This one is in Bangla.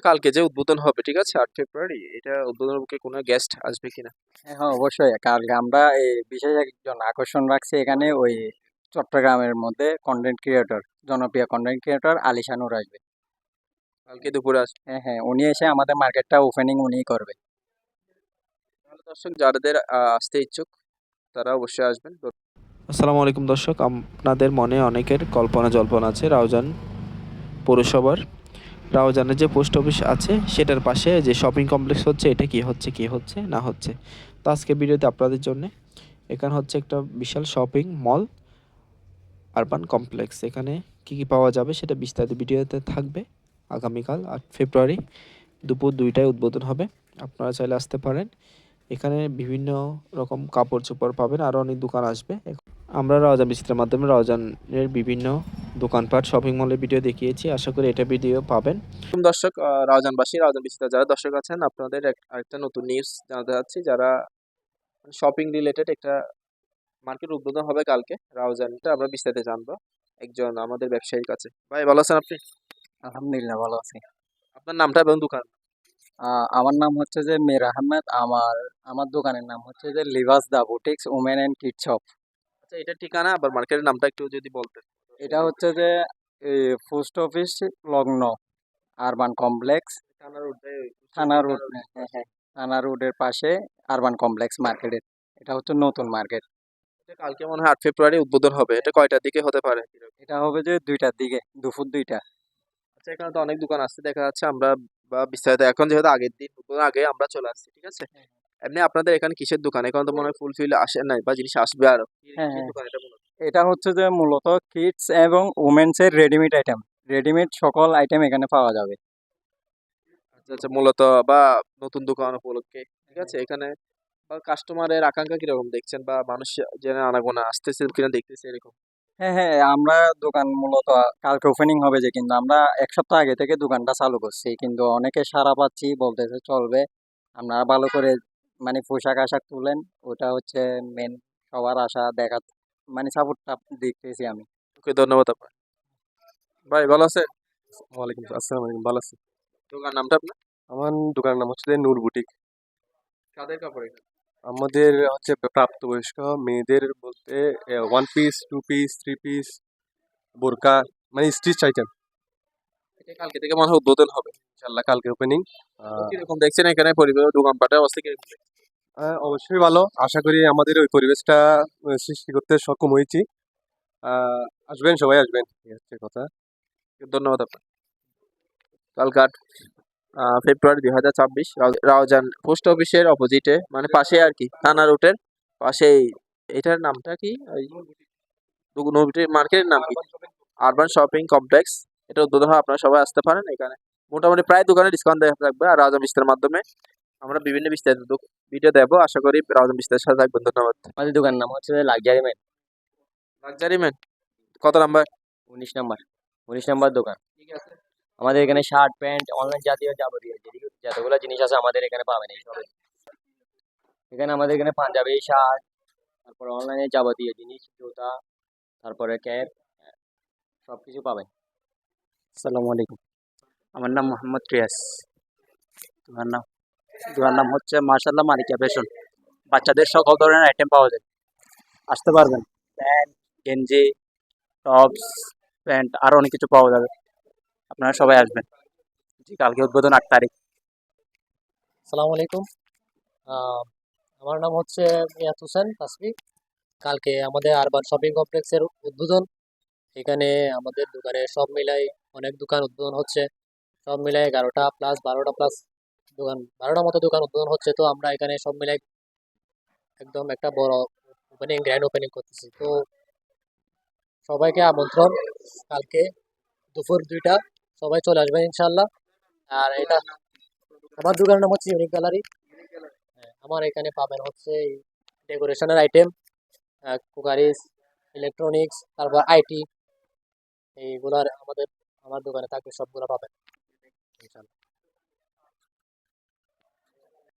কালকে যে উদ্বোধন হবে, ঠিক আছে, 8 ফেব্রুয়ারি, এটা উদ্বোধনের পক্ষে কোনো গেস্ট আসবে কিনা? হ্যাঁ হ্যাঁ, অবশ্যই। কালকে আমরা এই বিশেষ একজন আকর্ষণ রাখছি এখানে, ওই চট্টগ্রামের মধ্যে কন্টেন্ট ক্রিয়েটর, জনপ্রিয় কন্টেন্ট ক্রিয়েটর আলিশানুর আসবে। কালকে দুপুরে আসবে। হ্যাঁ হ্যাঁ, উনি এসে আমাদের মার্কেটটা ওপেনিং উনিই করবে। তাহলে দর্শক যাদের আসতে ইচ্ছুক তারা অবশ্যই আসবেন। আসসালামু আলাইকুম দর্শক, আপনাদের মনে অনেকের কল্পনা জল্পনা আছে রাউজান পৌরসভার। রাউজানের যে পোস্ট অফিস আছে সেটার পাশে যে শপিং কমপ্লেক্স হচ্ছে, এটা কি হচ্ছে না হচ্ছে। তো আজকে ভিডিওতে আপনাদের জন্য এখানে হচ্ছে একটা বিশাল শপিং মল, আরবান কমপ্লেক্স। এখানে কি কি পাওয়া যাবে সেটা বিস্তারিত ভিডিওতে থাকবে। আগামীকাল 8 ফেব্রুয়ারি দুপুর 2টায় উদ্বোধন হবে। আপনারা চাইলে আসতে পারেন। এখানে বিভিন্ন রকম কাপড় চোপড় পাবেন, আরও অনেক দোকান আসবে। আমরা রাউজান বিচিত্রের মাধ্যমে রাউজানের বিভিন্ন দোকানপাট শপিং মলের ভিডিও দেখিয়েছি, আশা করি এটা ভিডিও পাবেন। দর্শক, রাউজানবাসী, রাউজান বিচিত্র যারা দর্শক আছেন, আপনাদের আরেকটা নতুন নিউজ জানাতে চাচ্ছি। যারা শপিং রিলেটেড একটা মার্কেট উদ্বোধন হবে কালকে রাউজানটা, আমরা বিস্তারিত জানবো একজন আমাদের ব্যবসায়ীর কাছে। ভাই ভালো আছেন আপনি? আলহামদুলিল্লাহ, ভালো আছি। আপনার নামটা এবং দোকান। আমার নাম হচ্ছে যে মীর আহমেদ। আমার আমার দোকানের নাম হচ্ছে যে Libas the boutiques women and kid shop. আচ্ছা, এটা ঠিকানা আবার মার্কেটের নামটা একটু যদি বলতেন। এটা হচ্ছে যে পোস্ট অফিস লগ্ন, আরবান কমপ্লেক্স, থানা রোড। থানা রোড। হ্যাঁ হ্যাঁ, থানা রোডের পাশে আরবান কমপ্লেক্স মার্কেটের। এটা হচ্ছে নতুন মার্কেট। এটা কালকে মনে হয় 8 ফেব্রুয়ারি উদ্বোধন হবে। এটা কয়টার দিকে হতে পারে? এটা হবে যে 2টার দিকে, দুপুর 2টা। আচ্ছা, এখানে তো অনেক দোকান আসছে দেখা যাচ্ছে। আমরা বা বিস্তারিত এখন যেহেতু আগের দিন উদ্বোধন আগে আমরা চলে আসছি, ঠিক আছে। এমনি আপনাদের এখানে কিসের দোকান? এখন তো মনে হয় ফুলফিল আসে নাই বা জিনিস আসবে আরো। হ্যাঁ কিসের হ্যাঁ, দোকান এটা মূলত? এটা হচ্ছে যে মূলত কিডস এবং উমেন্স এর রেডিমেড আইটেম, রেডিমেড সকল আইটেম এখানে পাওয়া যাবে। আচ্ছা আচ্ছা, মূলত বা নতুন দোকান উপলক্ষে, ঠিক আছে। এখানে বা কাস্টমারের আকাঙ্ক্ষা কিরকম দেখছেন, বা মানুষ যেন আনাগোনা আসতেছে কিনা দেখতেছে এরকম? হ্যাঁ হ্যাঁ, আমরা দোকান মূলত কালকে ওপেনিং হবে, যে কিন্তু আমরা 1 সপ্তাহ আগে থেকে দোকানটা চালু করছি, কিন্তু অনেকে সাড়া পাচ্ছি, বলতেছে চলবে। আপনারা ভালো করে মানে পোশাক আশাক তুলেন, ওটা হচ্ছে মেন সবার আশা দেখা, মানে সাপোর্টটা দেখতেছি আমি। ওকে, ধন্যবাদ আপনার। ভাই ভালো আছেন? ওয়ালাইকুম আসসালাম আলাইকুম, ভালো আছি। দোকান নামটা আপনার? আমার দোকানের নাম হচ্ছে যে নূর বুটিক। কাদের কাপড় এখানে? আমাদের হচ্ছে প্রাপ্তবয়স্ক মেয়েদের বলতে one piece, two piece, three piece, বোরকা, মানে স্টিচ আইটেম। এটা কালকে থেকে মনে হয় উদ্বোধন হবে। ইনশাল্লাহ কালকে ওপেনিং। তো কিরকম দেখছেন এখানে পরিবেশ, দোকানপাটের অবস্থা কিরকম দেখছেন? অবশ্যই ভালো, আশা করি আমাদের ওই পরিবেশটা সৃষ্টি করতে সক্ষম হয়েছি। আসবেন, সবাই আসবেন, এই হচ্ছে কথা। ধন্যবাদ আপনার। কালকে 8 ফেব্রুয়ারি 2026 রাউজান পোস্ট অফিসের অপোজিটে, মানে পাশে আর কি, থানা রুটের পাশেই। এটার নামটা কি? মার্কেটের নাম কি? Urban shopping complex. এটা উদ্বোধন হয়, আপনারা সবাই আসতে পারেন। এখানে মোটামুটি প্রায় দোকানে ডিসকাউন্ট দেওয়া থাকবে, আর রাউজান বিস্তারের মাধ্যমে আমরা বিভিন্ন বিস্তারিত ভিডিও দেবো। আশা করি রাউজান বিস্তারের সাথে থাকবেন। ধন্যবাদ। আমাদের দোকানের নাম হচ্ছে লাক্সারি ম্যান। লাক্সারি ম্যান, কত নাম্বার? 19 নাম্বার, 19 নাম্বার দোকান। ঠিক আছে। আমাদের এখানে শার্ট প্যান্ট অনলাইন জাতীয় যাবতীয় যতগুলো জিনিস আছে আমাদের এখানে পাবেন এই সব। এখানে আমাদের এখানে পাঞ্জাবি শার্ট, তারপর অনলাইনে যাবতীয় জিনিস, জুতা, তারপরে ক্যাপ, সবকিছু পাবেন। আসসালামু আলাইকুম। আমার নাম মোহাম্মদ রিয়াজ। তোমার নাম? তোমার নাম হচ্ছে মার্শাল্লাহ মালিকা ফ্যাশন। বাচ্চাদের সকল ধরনের আইটেম পাওয়া যায়, আসতে পারবেন। প্যান্ট, গেঞ্জি, টপস, প্যান্ট, আরো অনেক কিছু পাওয়া যাবে। আপনারা সবাই আসবেন। জি, কালকে উদ্বোধন 8 তারিখ। সালামু আলাইকুম। আহ, আমার নাম হচ্ছে মিয়াত হোসেন তাসফি। কালকে আমাদের আরবান শপিং কমপ্লেক্সের উদ্বোধন। এখানে আমাদের দোকানে সব মিলাই অনেক দোকান উদ্বোধন হচ্ছে। সব মিলাই 11টা প্লাস 12টা প্লাস দোকান, 12টার মতো দোকান উদ্বোধন হচ্ছে। তো আমরা এখানে সব মিলাই একদম একটা বড় ওপেনিং, গ্র্যান্ড ওপেনিং করতেছি। তো সবাইকে আমন্ত্রণ, কালকে দুপুর 2টা সবাই চলে আসবেন ইনশাল্লাহ। আর এটা আমার দোকানের নাম হচ্ছে ইউনিক গ্যালারি। আমার এখানে পাবেন হচ্ছে ডেকোরেশনের আইটেম, কুকারিজ, ইলেকট্রনিক্স, তারপর আইটি, এইগুলার আমার দোকানে থাকবে, সবগুলো পাবেন ইনশাল্লাহ।